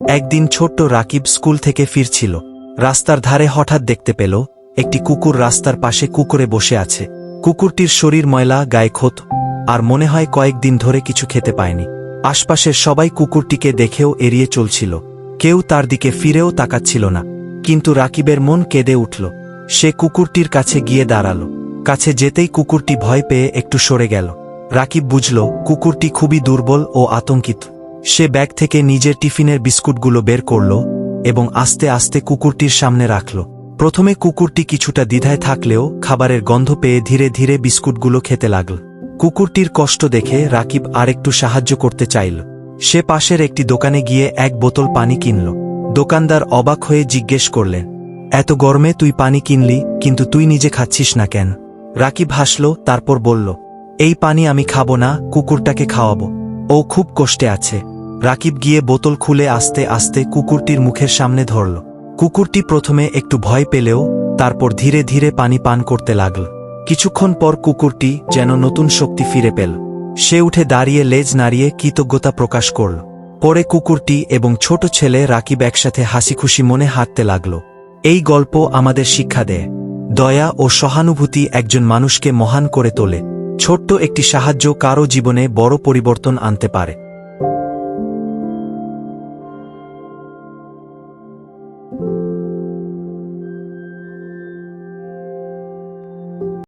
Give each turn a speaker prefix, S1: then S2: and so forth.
S1: একদিন ছোট্ট রাকিব স্কুল থেকে ফিরছিল। রাস্তার ধারে হঠাৎ দেখতে পেল একটি কুকুর রাস্তার পাশে কুকুরে বসে আছে। কুকুরটির শরীর ময়লা, গায়ে ক্ষত, আর মনে হয় কয়েকদিন ধরে কিছু খেতে পায়নি। আশপাশের সবাই কুকুরটিকে দেখেও এড়িয়ে চলছিল, কেউ তার দিকে ফিরেও তাকাচ্ছিল না। কিন্তু রাকিবের মন কেঁদে উঠল। সে কুকুরটির কাছে গিয়ে দাঁড়াল। কাছে যেতেই কুকুরটি ভয় পেয়ে একটু সরে গেল। রাকিব বুঝল কুকুরটি খুবই দুর্বল ও আতঙ্কিত। সে ব্যাগ থেকে নিজের টিফিনের বিস্কুটগুলো বের করল এবং আস্তে আস্তে কুকুরটির সামনে রাখল। প্রথমে কুকুরটি কিছুটা দ্বিধায় থাকলেও খাবারের গন্ধ পেয়ে ধীরে ধীরে বিস্কুটগুলো খেতে লাগল। কুকুরটির কষ্ট দেখে রাকিব আরেকটু সাহায্য করতে চাইল। সে পাশের একটি দোকানে গিয়ে এক বোতল পানি কিনল। দোকানদার অবাক হয়ে জিজ্ঞেস করলেন, এত গরমে তুই পানি কিনলি, কিন্তু তুই নিজে খাচ্ছিস না কেন? রাকিব হাসল, তারপর বলল, এই পানি আমি খাবো না, কুকুরটাকে খাওয়াবো, ও খুব কষ্টে আছে। রাকিব গিয়ে বোতল খুলে আস্তে আস্তে কুকুরটির মুখের সামনে ধরল। কুকুরটি প্রথমে একটু ভয় পেলেও তারপর ধীরে ধীরে পানি পান করতে লাগল। কিছুক্ষণ পর কুকুরটি যেন নতুন শক্তি ফিরে পেল। সে উঠে দাঁড়িয়ে লেজ নাড়িয়ে কৃতজ্ঞতা প্রকাশ করল। পরে কুকুরটি এবং ছোট ছেলে রাকিব একসাথে হাসিখুশি মনে হাঁটতে লাগল। এই গল্প আমাদের শিক্ষা দেয়, দয়া ও সহানুভূতি একজন মানুষকে মহান করে তোলে। ছোট্ট একটি সাহায্য কারও জীবনে বড় পরিবর্তন আনতে পারে।